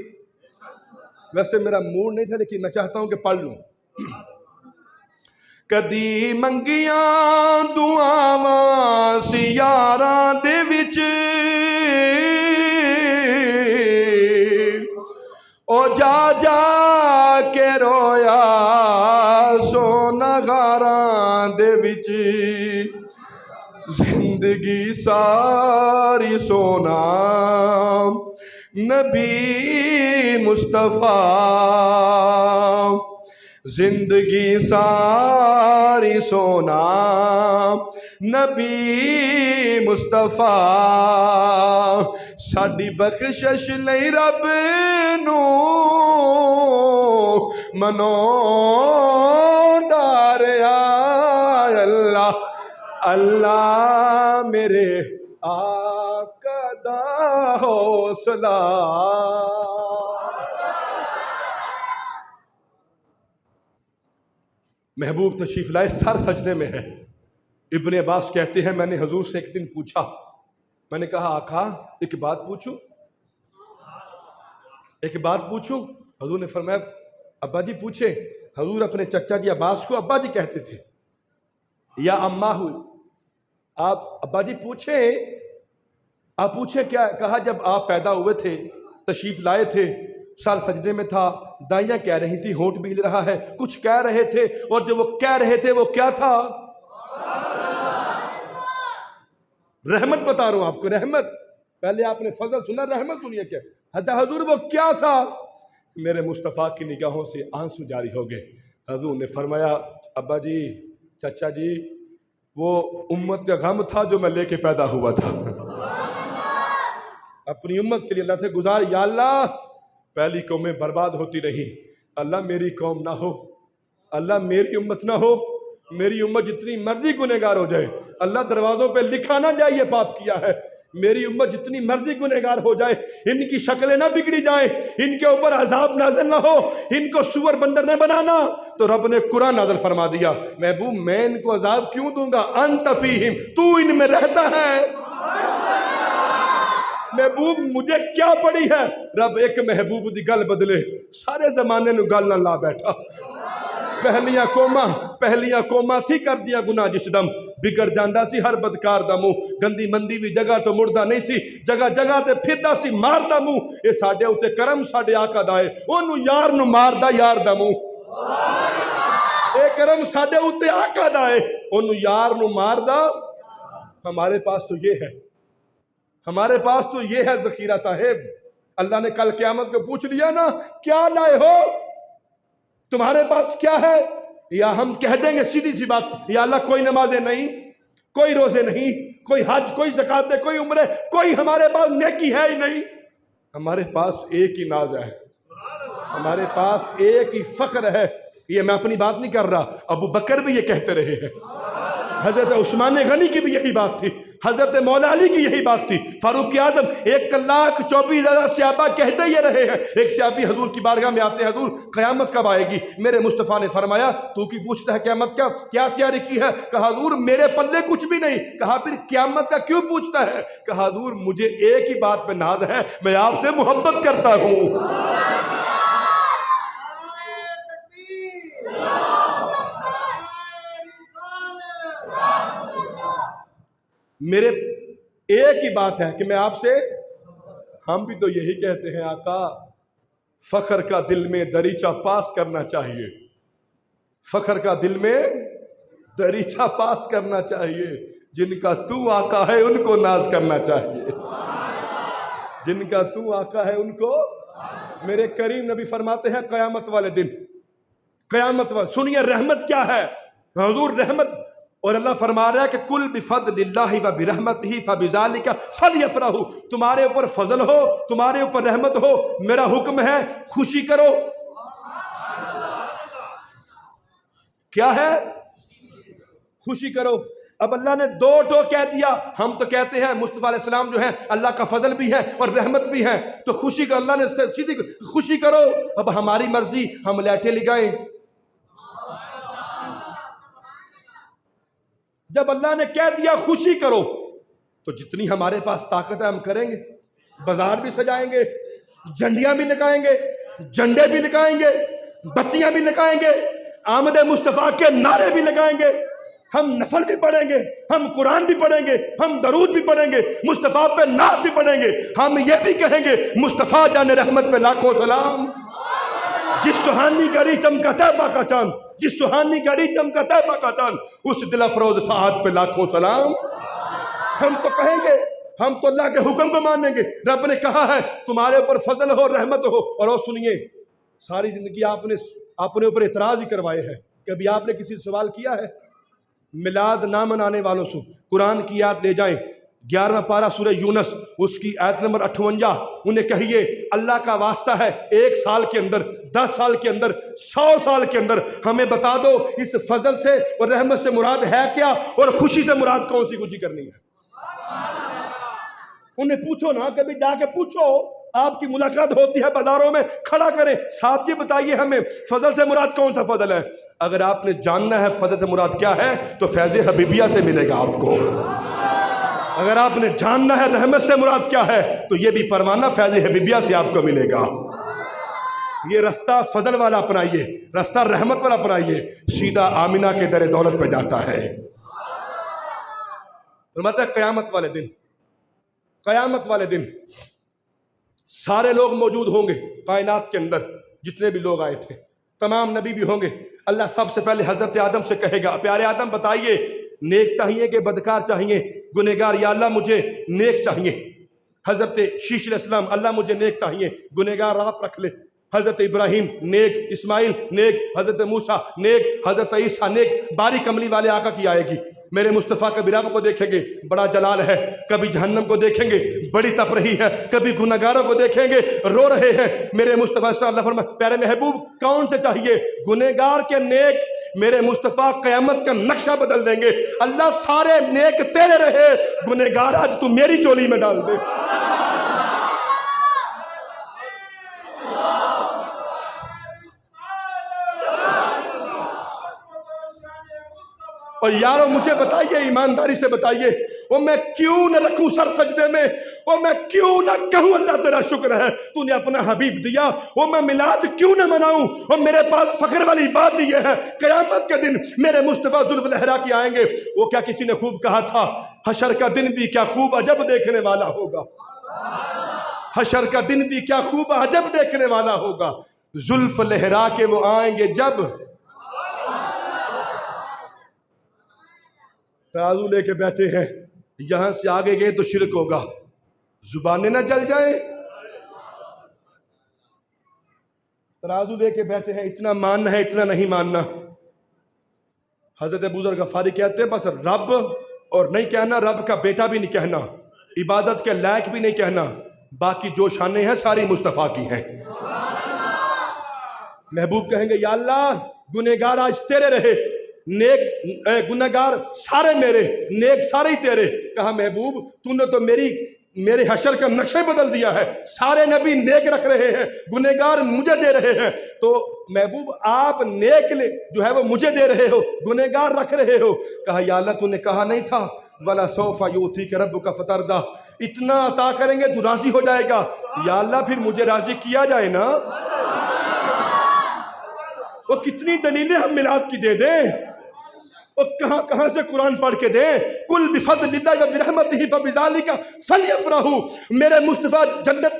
ویسے میرا موڈ نہیں تھا لیکن میں چاہتا ہوں کہ پڑھ لوں۔ کدی منگیاں دعاواں سی یاراں دے وچ، او جا جا کے رویا سونا غاراں دے وچ، زندگی ساری سونا نبی مصطفیٰ، زندگی ساری سونا نبی مصطفیٰ، ساڈی بخشش لئی رب نو منو ڈاریا اللہ، اللہ میرے آقا دا حوصلہ۔ محبوب تشریف لائے، سر سجدے میں ہے۔ ابن عباس کہتے ہیں میں نے حضور سے ایک دن پوچھا، میں نے کہا آقا ایک بات پوچھوں، ایک بات پوچھوں؟ حضور نے فرمایا ابا جی پوچھے۔ حضور اپنے چچا جی عباس کو ابا جی کہتے تھے، یا اماہو، آپ ابا جی پوچھیں، آپ پوچھیں کیا؟ کہا جب آپ پیدا ہوئے تھے، تشریف لائے تھے، سر سجدے میں تھا، دائیاں کہہ رہی تھی، ہونٹ بھی ہل رہا ہے، کچھ کہہ رہے تھے، اور جو وہ کہہ رہے تھے وہ کیا تھا؟ رحمت بتا رہا ہوں آپ کو، رحمت۔ پہلے آپ نے فضل سنا، رحمت سنیے کیا حضور وہ کیا تھا؟ میرے مصطفیٰ کی نگاہوں سے آنسو جاری ہو گئے۔ حضور نے فرمایا ابا جی، چچا جی، وہ امت کا غم تھا جو میں لے کے پیدا ہوا تھا۔ اپنی امت کے لیے اللہ سے گزار، یا اللہ پہلی قومیں برباد ہوتی رہی، اللہ میری قوم نہ ہو، اللہ میری امت نہ ہو، میری امت جتنی مرضی گنہگار ہو جائے، اللہ دروازوں پہ لکھا نہ جائے یہ پاپ کیا ہے، میری امت جتنی مرضی گنہگار ہو جائے، ان کی شکلیں نہ بگڑی جائیں، ان کے اوپر عذاب نازل نہ ہو، ان کو سور بندر نہ بنانا۔ تو رب نے قرآن نازل فرما دیا، محبوب میں ان کو عذاب کیوں دوں گا؟ انت فیہم، تو ان میں رہتا ہے۔ محبوب مجھے کیا پڑی ہے؟ رب ایک محبوب دی گل بدلے، سارے زمانے نو گل نہ لا بیٹھا۔ پہلیاں قوماں تھی کر دیا گناہ جس دم، بگڑ جاندہ سی ہر بدکار دا منہ، گندی مندی بھی جگہ تو مردہ نہیں سی، جگہ جگہ تے پھردا سی مار دا منہ، اے ساڈے اوتے کرم ساڈے آقا دائے، اونوں یار نو مار دا یار دا منہ، اے کرم ساڈے اوتے آقا دائے، اونوں یار نو مار دا۔ ہمارے پاس تو یہ ہے، ہمارے پاس تو یہ ہے ذخیرہ صاحب۔ اللہ نے کل قیامت کو پوچھ لیا نا، کیا لائے ہو؟ تمہارے پاس کیا ہے؟ یا ہم کہہ دیں گے سیدھی سی بات، یا اللہ کوئی نمازیں نہیں، کوئی روزے نہیں، کوئی حج، کوئی زکوٰۃ، کوئی عمرے، کوئی ہمارے پاس نیکی ہے ہی نہیں۔ ہمارے پاس ایک ہی ناز ہے، ہمارے پاس ایک ہی فخر ہے۔ یہ میں اپنی بات نہیں کر رہا، ابو بکر بھی یہ کہتے رہے ہیں، حضرت عثمان غنی کی بھی یہی بات تھی، حضرت مولا علی کی یہی بات تھی، فاروق اعظم 1,24,000 صحابہ کہتے یہ رہے ہیں۔ ایک صحابی حضور کی بارگاہ میں آتے ہیں، حضور قیامت کب آئے گی؟ میرے مصطفیٰ نے فرمایا تو کی پوچھتا ہے قیامت کا کیا تیاری کی ہے؟ کہا حضور میرے پلے کچھ بھی نہیں۔ کہا پھر قیامت کا کیوں پوچھتا ہے؟ کہا حضور مجھے ایک ہی بات پہ ناز ہے، میں آپ سے محبت کرتا ہوں۔ میرے ایک ہی بات ہے کہ میں آپ سے، ہم بھی تو یہی کہتے ہیں آقا، فخر کا دل میں دریچہ پاس کرنا چاہیے، فخر کا دل میں دریچہ پاس کرنا چاہیے، جن کا تو آقا ہے ان کو ناز کرنا چاہیے، جن کا تو آقا ہے ان کو۔ میرے کریم نبی فرماتے ہیں قیامت والے دن، قیامت والے، سنیے رحمت کیا ہے، حضور رحمت، اور اللہ فرما رہا ہے کہ کل بفضل اللہ و برحمتہ فبذالک فلیفرحوا، تمہارے اوپر فضل ہو، تمہارے اوپر رحمت ہو، میرا حکم ہے خوشی کرو۔ کیا ہے؟ خوشی کرو۔ اب اللہ نے دو ٹو کہہ دیا. ہم تو کہتے ہیں مصطفیٰ علیہ السلام جو ہیں اللہ کا فضل بھی ہے اور رحمت بھی ہے, تو خوشی کا اللہ نے سیدھی خوشی کرو. اب ہماری مرضی, ہم لیٹے لگائیں. جب اللہ نے کہہ دیا خوشی کرو تو جتنی ہمارے پاس طاقت ہے ہم کریں گے. بازار بھی سجائیں گے, جھنڈیاں بھی لگائیں گے, جھنڈے بھی لگائیں گے, بتیاں بھی لگائیں گے, آمد مصطفیٰ کے نعرے بھی لگائیں گے, ہم نفل بھی پڑھیں گے, ہم قرآن بھی پڑھیں گے, ہم درود بھی پڑھیں گے, مصطفیٰ پہ نعت بھی پڑھیں گے. ہم یہ بھی کہیں گے مصطفیٰ جان رحمت پہ لاکھوں سلام. جس سہانی گھڑی چمکا طیبہ کا چاند, جس سہانی گھڑی چمکا طیبہ کا چاند, اس دل افروز ساعت پہ لاکھوں سلام. ہم تو کہیں گے, ہم تو اللہ کے حکم کو مانیں گے. رب نے کہا ہے تمہارے اوپر فضل ہو, رحمت ہو. اور سنیے, ساری زندگی آپ نے اپنے اوپر اعتراض ہی کروائے ہیں. کبھی آپ نے کسی سے سوال کیا ہے؟ میلاد نہ منانے والوں سے قرآن کی یاد لے جائیں. 11واں پارہ سورہ یونس, اس کی آیت نمبر 58, انہیں کہیے اللہ کا واسطہ ہے 1 سال کے اندر, 10 سال کے اندر, 100 سال کے اندر ہمیں بتا دو اس فضل سے اور رحمت سے مراد ہے کیا, اور خوشی سے مراد کون سی خوشی کرنی ہے. انہیں پوچھو نا, کبھی جا کے پوچھو. آپ کی ملاقات ہوتی ہے بازاروں میں, کھڑا کریں, صاحب جی بتائیے ہمیں فضل سے مراد کون سا فضل ہے. اگر آپ نے جاننا ہے فضل سے مراد کیا ہے تو فیض حبیبیہ سے ملے گا آپ کو. اگر آپ نے جاننا ہے رحمت سے مراد کیا ہے تو یہ بھی پروانہ فیض حبیبیہ سے آپ کو ملے گا. یہ رستہ فضل والا اپنائیے, رستہ رحمت والا اپنائیے, سیدھا آمینہ کے در دولت پہ جاتا ہے. فرماتا ہے قیامت والے دن, قیامت والے دن سارے لوگ موجود ہوں گے کائنات کے اندر, جتنے بھی لوگ آئے تھے, تمام نبی بھی ہوں گے. اللہ سب سے پہلے حضرت آدم سے کہے گا, پیارے آدم بتائیے نیک چاہیے کہ بدکار چاہیے, گنہگار. یا اللہ مجھے نیک چاہیے. حضرت شیش علیہ السلام, اللہ مجھے نیک چاہیے, گنہگار آپ رکھ لے. حضرت ابراہیم نیک, اسماعیل نیک, حضرت موسیٰ نیک, حضرت عیسیٰ نیک. باری کملی والے آقا کی آئے گی. میرے مصطفیٰ کبھی رب کو دیکھیں گے, بڑا جلال ہے, کبھی جہنم کو دیکھیں گے, بڑی تپ رہی ہے, کبھی گنہگاروں کو دیکھیں گے, رو رہے ہیں. میرے مصطفیٰ صلی اللہ علیہ وسلم, پیارے محبوب کون سے چاہیے, گنہگار کے نیک؟ میرے مصطفیٰ قیامت کا نقشہ بدل دیں گے. اللہ سارے نیک تیرے رہے, گنہگار آج تو میری چولی میں ڈال دے. اور یارو مجھے بتائیے, ایمانداری سے بتائیے, وہ میں کیوں نہ رکھوں سر سجدے میں, وہ میں کیوں نہ کہوں اللہ تیرا شکر ہے تو نے اپنا حبیب دیا, وہ میں میلاد کیوں نہ مناؤں, اور میرے پاس فخر والی بات یہ ہے قیامت کے دن میرے مصطفیٰ ذوالفضل لہرا کے آئیں گے. وہ کیا کسی نے خوب کہا تھا, حشر کا دن بھی کیا خوب عجب دیکھنے والا ہوگا, حشر کا دن بھی کیا خوب عجب دیکھنے والا ہوگا. زلف لہرا کے وہ آئیں گے جب, ترازو لے کے بیٹھے ہیں, یہاں سے آگے گئے تو شرک ہوگا, زبانیں نہ جل جائیں. ترازو لے کے بیٹھے ہیں, اتنا ماننا ہے اتنا نہیں ماننا. حضرت ابو ذر غفاری کہتے ہیں بس رب اور نہیں کہنا, رب کا بیٹا بھی نہیں کہنا, عبادت کے لائق بھی نہیں کہنا, باقی جو شانیں ہیں ساری مصطفیٰ کی ہیں. محبوب کہیں گے یا اللہ گنہگار آج تیرے رہے, نیک گنہگار سارے میرے, نیک سارے ہی تیرے. کہا محبوب تو نے تو میرے حشر کا نقشہ بدل دیا ہے, سارے نبی نیک رکھ رہے ہیں, گنہگار مجھے دے رہے ہیں, تو محبوب آپ نیک جو ہے وہ مجھے دے رہے ہو, گنہگار رکھ رہے ہو. کہا یا اللہ تو نے کہا نہیں تھا وَلَا سَوْفَ يُؤْتِيكَ رَبُّكَ فَتَرْضَىٰ, اتنا عطا کریں گے تو راضی ہو جائے گا. یا اللہ پھر مجھے راضی کیا جائے نا. وہ کتنی دلیلیں ہم میلاد کی دے دیں, اور کہاں کہاں سے قرآن پڑھ کے دیں. قُلْ بِفَضْلِ اللَّهِ وَبِرَحْمَتِهِ فَبِذَلِكَ فَلْيَفْرَحُوا. میرے مصطفیٰ جنت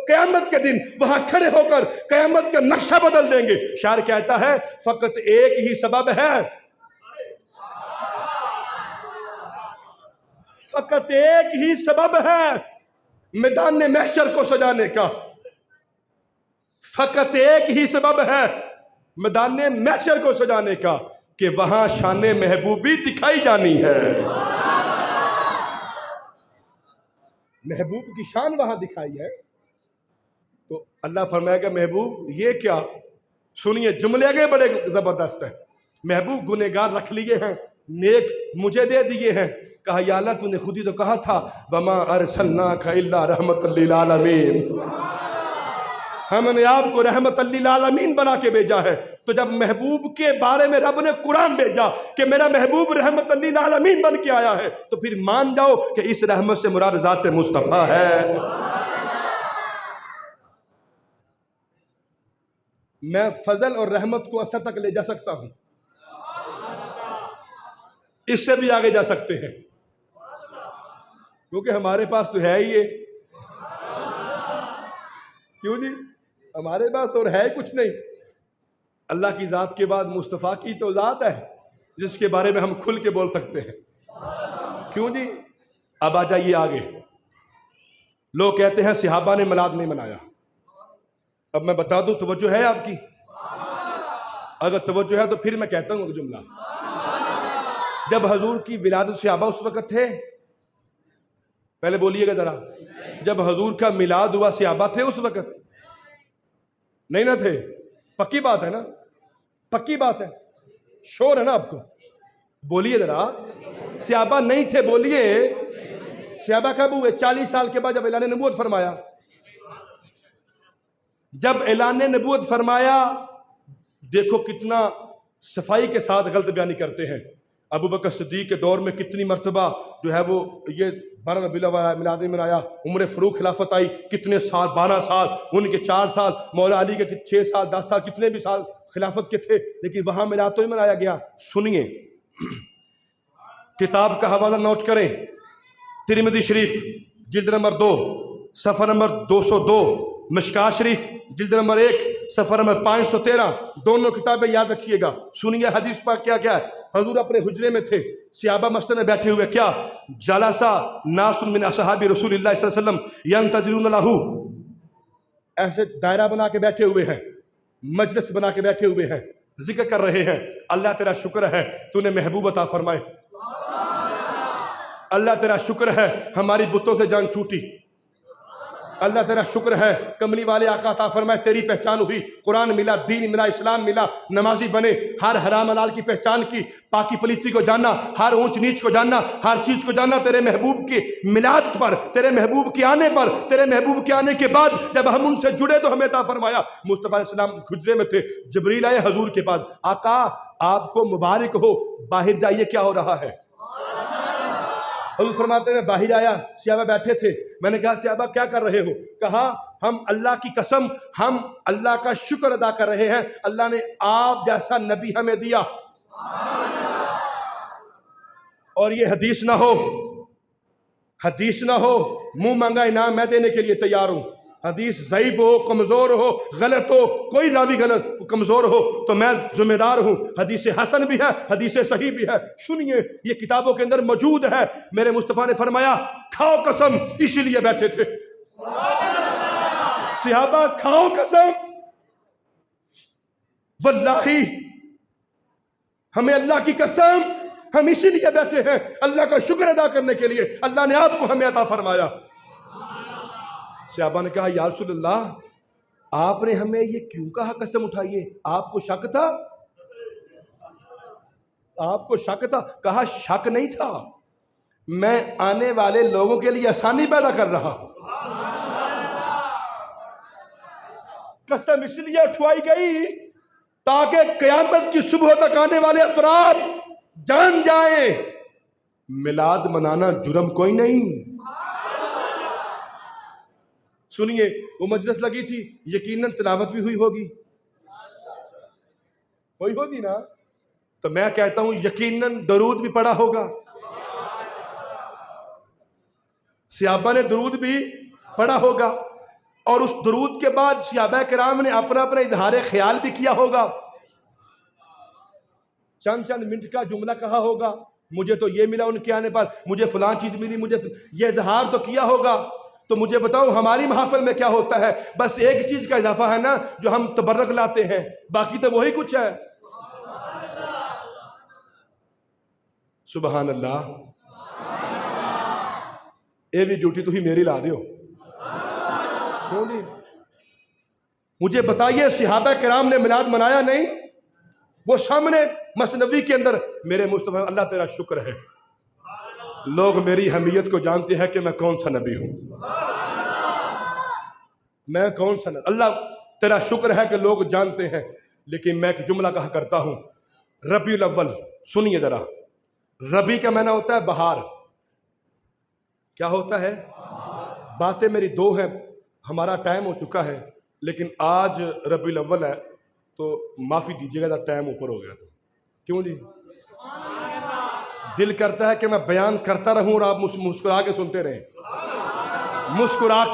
قیامت کے دن وہاں کھڑے ہو کر قیامت کا نقشہ بدل دیں گے. شاعر کہتا ہے فقط ایک ہی سبب ہے, فقط ایک ہی سبب ہے میدان محشر کو سجانے کا, فقط ایک ہی سبب ہے میدان محشر کو سجانے کا, کہ وہاں شان محبوبی دکھائی جانی ہے. محبوب کی شان وہاں دکھائی ہے. تو اللہ فرمائے گا محبوب یہ کیا, سنیے جملے آگے بڑے زبردست ہیں. محبوب گنہگار رکھ لیے ہیں, نیک مجھے دے دیے ہیں. کہا یا اللہ تو نے خود ہی تو کہا تھا وما ارسلناک الا رحمت للعالمین، ہم نے آپ کو رحمت للعالمین بنا کے بھیجا ہے. تو جب محبوب کے بارے میں رب نے قرآن بھیجا کہ میرا محبوب رحمت للعالمین بن کے آیا ہے، تو پھر مان جاؤ کہ اس رحمت سے مراد ذات مصطفیٰ ہے. میں فضل اور رحمت کو اثر تک لے جا سکتا ہوں، اس سے بھی آگے جا سکتے ہیں، کیونکہ ہمارے پاس تو ہے ہی ہے. کیوں جی؟ ہمارے پاس تو ہے کچھ نہیں. اللہ کی ذات کے بعد مصطفیٰ کی تو ذات ہے جس کے بارے میں ہم کھل کے بول سکتے ہیں. کیوں جی؟ اب آ جائیے آگے. لوگ کہتے ہیں صحابہ نے میلاد نہیں منایا. اب میں بتا دوں، توجہ ہے آپ کی؟ اگر توجہ ہے تو پھر میں کہتا ہوں جملہ. جب حضور کی ولادت صحابہ اس وقت تھے؟ پہلے بولیے گا ذرا. جب حضور کا میلاد ہوا صحابہ تھے اس وقت؟ نہیں نہ تھے. پکی بات ہے نا؟ پکی بات ہے. شور ہے نا آپ کو؟ بولیے ذرا. صحابہ نہیں تھے، بولیے. صحابہ کب ہوئے؟ 40 سال کے بعد جب اعلان نبوت فرمایا. جب اعلان نبوت فرمایا، دیکھو کتنا صفائی کے ساتھ غلط بیانی کرتے ہیں. ابو بکر صدیق کے دور میں کتنی مرتبہ جو ہے وہ یہ 12 ربیع الاول میلاد نہیں منایا. عمر فاروق خلافت آئی، کتنے سال؟ 12 سال. ان کے 4 سال. مولا علی کے 6 سال 10 سال، کتنے بھی سال خلافت کے تھے، لیکن وہاں میلاد تو نہیں منایا گیا. سنیے، کتاب کا حوالہ نوٹ کریں. ترمذی شریف جلد نمبر 2 صفحہ نمبر 202، مشکاۃ شریف جلد نمبر 1 صفحہ نمبر 513. دونوں کتابیں یاد رکھیے گا. سنیے حدیث پاک کیا کیا ہے. حضور اپنے حجرے میں تھے، صحابہ مسجد میں بیٹھے ہوئے. کیا؟ جلسہ ناس من اصحاب رسول اللہ صلی اللہ علیہ وسلم ینتظرون لہ. ایسے دائرہ بنا کے بیٹھے ہوئے ہیں، مجلس بنا کے بیٹھے ہوئے ہیں، ذکر کر رہے ہیں. اللہ تیرا شکر ہے تو نے محبوب عطا فرمائے. اللہ تیرا شکر ہے ہماری بتوں سے جان چھوٹی. اللہ تیرا شکر ہے کملی والے آقا عطا فرمائے تیری پہچان ہوئی. قرآن ملا، دین ملا، اسلام ملا، نمازی بنے. ہر حرام حلال کی پہچان کی، پاکی پلیتی کو جاننا، ہر اونچ نیچ کو جاننا، ہر چیز کو جاننا تیرے محبوب کے میلاد پر، تیرے محبوب کے آنے پر. تیرے محبوب کے آنے کے بعد جب ہم ان سے جڑے تو ہمیں عطا فرمایا. مصطفیٰ علیہ السلام حجرے میں تھے، جبریل آئے حضور کے پاس. آقا آپ کو مبارک ہو، باہر جائیے، کیا ہو رہا ہے؟ حضور فرماتے ہیں باہر آیا، صحابہ بیٹھے تھے. میں نے کہا صحابہ کیا کر رہے ہو؟ کہا ہم اللہ کی قسم ہم اللہ کا شکر ادا کر رہے ہیں، اللہ نے آپ جیسا نبی ہمیں دیا. اور یہ حدیث نہ ہو، حدیث نہ ہو، منہ مانگا انعام میں دینے کے لیے تیار ہوں. حدیث ضعیف ہو، کمزور ہو، غلط ہو، کوئی راوی غلط کمزور ہو تو میں ذمہ دار ہوں. حدیث حسن بھی ہے، حدیث صحیح بھی ہے. سنیے، یہ کتابوں کے اندر موجود ہے. میرے مصطفیٰ نے فرمایا کھاؤ قسم، اسی لیے بیٹھے تھے. صحابہ کھاؤ قسم، واللہ ہمیں اللہ کی قسم ہم اسی لیے بیٹھے ہیں، اللہ کا شکر ادا کرنے کے لیے. اللہ نے آپ کو ہمیں عطا فرمایا. صحابہ نے کہا یا رسول اللہ آپ نے ہمیں یہ کیوں کہا قسم اٹھائیے؟ آپ کو شک تھا؟ آپ کو شک تھا؟ کہا شک نہیں تھا، میں آنے والے لوگوں کے لیے آسانی پیدا کر رہا ہوں. قسم اس لیے اٹھوائی گئی تاکہ قیامت کی صبح تک آنے والے افراد جان جائیں میلاد منانا جرم کوئی نہیں. سنیے، وہ مجلس لگی تھی، یقیناً تلاوت بھی ہوئی ہوگی نا. تو میں کہتا ہوں یقیناً درود بھی پڑھا ہوگا. صحابہ نے درود بھی پڑھا ہوگا، اور اس درود کے بعد صحابہ کرام نے اپنا اظہار خیال بھی کیا ہوگا. چند منٹ کا جملہ کہا ہوگا، مجھے تو یہ ملا ان کے آنے پر، مجھے فلاں چیز ملی، مجھے یہ اظہار تو کیا ہوگا. تو مجھے بتاؤ ہماری محافل میں کیا ہوتا ہے؟ بس ایک چیز کا اضافہ ہے نا، جو ہم تبرک لاتے ہیں، باقی تو وہی کچھ ہے. سبحان اللہ. یہ بھی ڈیوٹی تو ہی میری لا دیو. مجھے بتائیے صحابہ کرام نے میلاد منایا نہیں؟ وہ سامنے مثنوی کے اندر میرے مصطفیٰ اللہ تیرا شکر ہے لوگ میری اہمیت کو جانتے ہیں کہ میں کون سا نبی ہوں، میں کون سا نبی۔ اللہ تیرا شکر ہے کہ لوگ جانتے ہیں، لیکن میں ایک جملہ کہا کرتا ہوں، ربیع الاول، سنیے ذرا، ربیع کا معنی ہوتا ہے بہار۔ کیا ہوتا ہے؟ باتیں میری دو ہیں، ہمارا ٹائم ہو چکا ہے، لیکن آج ربیع الاول ہے تو معافی دیجیے گا، ٹائم اوپر ہو گیا تھا۔ کیوں جی؟ دل کرتا ہے کہ میں بیان کرتا رہوں اور آپ مسکرا کے سنتے رہیں، مسکرا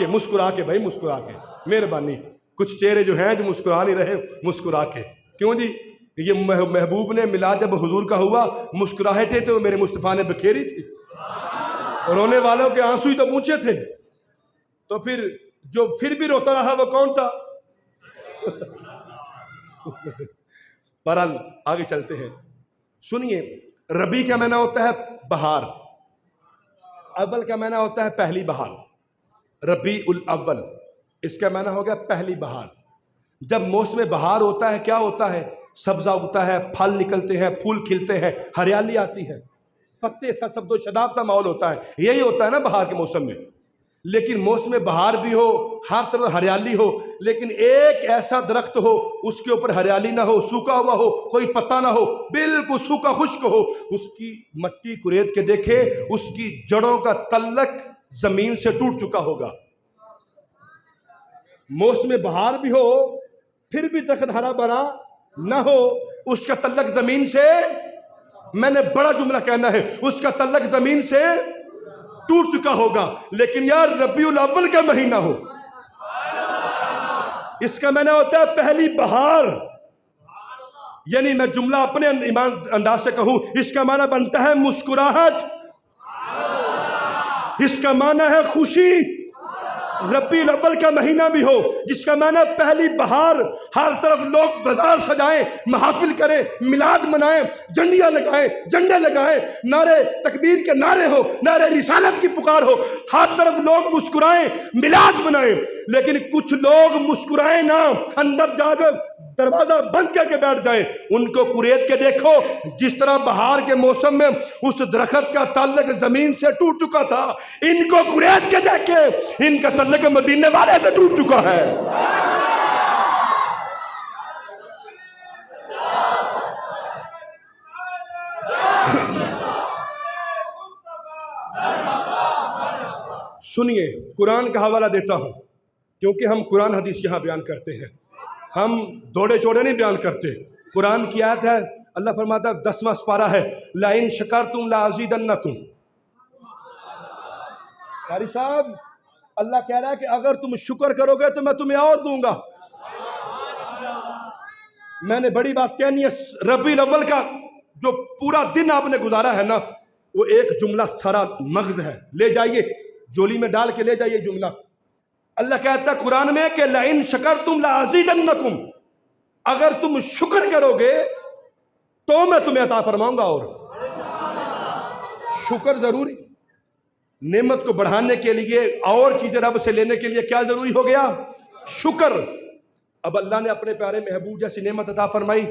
کے بھائی، مسکرا کے، مہربانی۔ کچھ چہرے جو ہیں جو مسکرا نہیں رہے، مسکرا کے۔ کیوں جی؟ یہ محبوب نے میلاد جب حضور کا ہوا مسکراہٹیں تو میرے مصطفیٰ نے بکھیری تھی، رونے والوں کے آنسو ہی تو پونچھے تھے، تو پھر جو پھر بھی روتا رہا وہ کون تھا؟ بہرحال آگے چلتے ہیں، سنیے۔ ربیع کا معنی ہوتا ہے بہار، اول کا معنی ہوتا ہے پہلی بہار، ربیع الاول اس کا معنی ہو گیا پہلی بہار۔ جب موسم بہار ہوتا ہے کیا ہوتا ہے؟ سبزہ اگتا ہے، پھل نکلتے ہیں، پھول کھلتے ہیں، ہریالی آتی ہے، پتے سبز و شاداب کا ماحول ہوتا ہے، یہی ہوتا ہے نا بہار کے موسم میں۔ لیکن موسم بہار بھی ہو، ہر طرف ہریالی ہو، لیکن ایک ایسا درخت ہو اس کے اوپر ہریالی نہ ہو، سوکھا ہوا ہو، کوئی پتا نہ ہو، بالکل سوکھا خشک ہو، اس کی مٹی کریت کے دیکھے اس کی جڑوں کا تعلق زمین سے ٹوٹ چکا ہوگا۔ موسم بہار بھی ہو پھر بھی درخت ہرا بھرا نہ ہو، اس کا تعلق زمین سے، میں نے بڑا جملہ کہنا ہے، اس کا تعلق زمین سے ٹوٹ چکا ہوگا۔ لیکن یار ربیع الاول کا مہینہ ہو، اس کا معنی ہوتا ہے پہلی بہار، یعنی میں جملہ اپنے انداز سے کہوں، اس کا معنی بنتا ہے مسکراہٹ، اس کا معنی ہے خوشی۔ ربیع الاول کا مہینہ بھی ہو جس کا معنی پہلی بہار، ہر طرف لوگ بازار سجائیں، محافل کریں، میلاد منائیں، جھنڈیاں لگائیں، جھنڈے لگائیں، نعرے تکبیر کے نعرے ہو، نعرے رسالت کی پکار ہو، ہر طرف لوگ مسکرائیں، میلاد منائیں۔ لیکن کچھ لوگ مسکرائیں نہ، اندر جا کر دروازہ بند کر کے بیٹھ جائیں، ان کو کریت کے دیکھو، جس طرح بہار کے موسم میں اس درخت کا تعلق زمین سے ٹوٹ چکا تھا، ان کو کریت کے دیکھے ان کا تعلق مدینے والے سے ٹوٹ چکا ہے۔ سنیے، قرآن کا حوالہ دیتا ہوں کیونکہ ہم قرآن حدیث یہاں بیان کرتے ہیں، ہم دوڑے چوڑے نہیں بیان کرتے۔ قرآن کی آیت ہے، اللہ فرماتا ہے 10واں سپارہ ہے، لَإِن شَكَرْتُمْ لَأَزِيدَنَّكُمْ۔ قاری صاحب اللہ کہہ رہا ہے کہ اگر تم شکر کرو گے تو میں تمہیں اور دوں گا۔ میں نے بڑی بات کہنی ہے، ربیع الاول کا جو پورا دن آپ نے گزارا ہے نا، وہ ایک جملہ سارا مغز ہے، لے جائیے جولی میں ڈال کے لے جائیے جملہ۔ اللہ کہتا ہے قرآن میں کہ لَإِن شَكَرْتُمْ لَأَزِيدَنَّكُمْ، اگر تم شکر کرو گے تو میں تمہیں عطا فرماؤں گا۔ اور شکر ضروری، نعمت کو بڑھانے کے لیے اور چیزیں رب سے لینے کے لیے کیا ضروری ہو گیا؟ شکر۔ اب اللہ نے اپنے پیارے محبوب جیسی نعمت عطا فرمائی،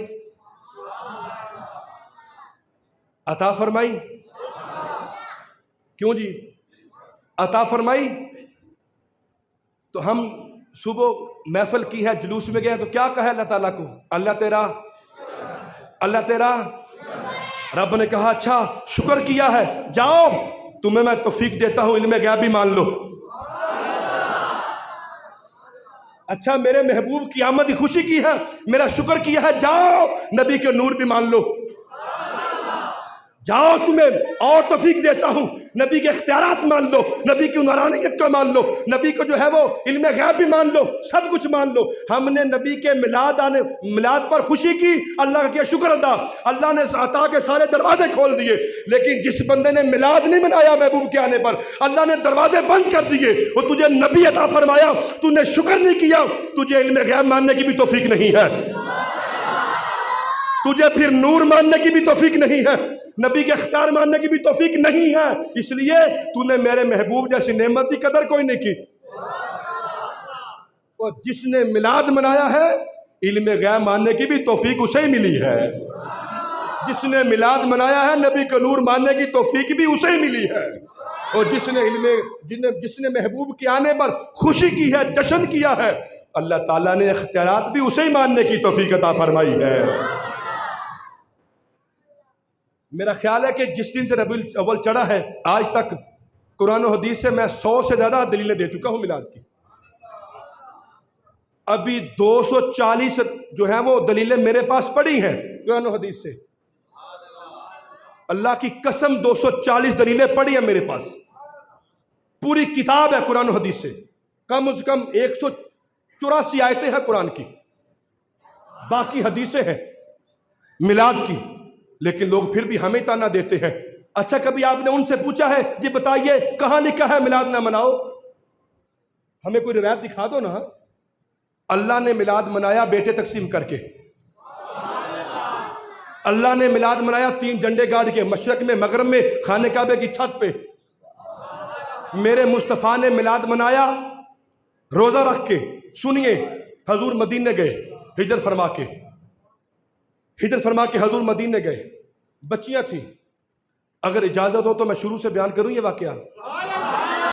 عطا فرمائی، کیوں جی عطا فرمائی؟ تو ہم صبح محفل کی ہے، جلوس میں گئے تو کیا کہا اللہ تعالیٰ کو؟ اللہ تیرا رب نے کہا اچھا شکر کیا ہے، جاؤ تمہیں میں توفیق دیتا ہوں، علم غیب بھی مان لو۔ اچھا میرے محبوب کی آمد کی خوشی کی ہے، میرا شکر کیا ہے، جاؤ نبی کے نور بھی مان لو، جاؤ تمہیں اور توفیق دیتا ہوں، نبی کے اختیارات مان لو، نبی کی نورانیت کو مان لو، نبی کو جو ہے وہ علم غیب بھی مان لو، سب کچھ مان لو۔ ہم نے نبی کے میلاد پر خوشی کی، اللہ کا کیا شکر ادا، اللہ نے عطا کے سارے دروازے کھول دیے۔ لیکن جس بندے نے میلاد نہیں منایا محبوب کے آنے پر، اللہ نے دروازے بند کر دیے، اور تجھے نبی عطا فرمایا، تو نے شکر نہیں کیا، تجھے علم غیب ماننے کی بھی توفیق نہیں ہے، تجھے پھر نور ماننے کی بھی توفیق نہیں ہے، نبی کے اختیار ماننے کی بھی توفیق نہیں ہے، اس لیے تو نے میرے محبوب جیسی نعمت کی قدر کوئی نہیں کی۔ اور جس نے میلاد منایا ہے علم غیب ماننے کی بھی توفیق اسے ہی ملی ہے، جس نے میلاد منایا ہے نبی کا نور ماننے کی توفیق بھی اسے ہی ملی ہے، اور جس نے محبوب کے آنے پر خوشی کی ہے، جشن کیا ہے، اللہ تعالیٰ نے اختیارات بھی اسے ہی ماننے کی توفیق عطا فرمائی ہے۔ میرا خیال ہے کہ جس دن سے ربیع الاول چڑھا ہے آج تک قرآن و حدیث سے میں 100 سے زیادہ دلیلیں دے چکا ہوں میلاد کی۔ ابھی 240 جو ہیں وہ دلیلیں میرے پاس پڑی ہیں قرآن و حدیث سے، اللہ کی قسم 240 دلیلیں پڑی ہیں میرے پاس، پوری کتاب ہے قرآن و حدیث سے، کم از کم 184 آیتیں ہیں قرآن کی، باقی حدیثیں ہیں میلاد کی، لیکن لوگ پھر بھی ہمیں تانا دیتے ہیں۔ اچھا کبھی آپ نے ان سے پوچھا ہے جی بتائیے کہاں لکھا ہے میلاد نہ مناؤ؟ ہمیں کوئی روایت دکھا دو نا۔ اللہ نے میلاد منایا بیٹے تقسیم کر کے، اللہ نے میلاد منایا 3 جھنڈے گاڑ کے، مشرق میں، مغرب میں، خانہ کعبے کی چھت پہ۔ میرے مصطفیٰ نے میلاد منایا روزہ رکھ کے۔ سنیے، حضور مدینے گئے ہجرت فرما کے حضور مدینے گئے، بچیاں تھیں۔ اگر اجازت ہو تو میں شروع سے بیان کروں یہ واقعہ۔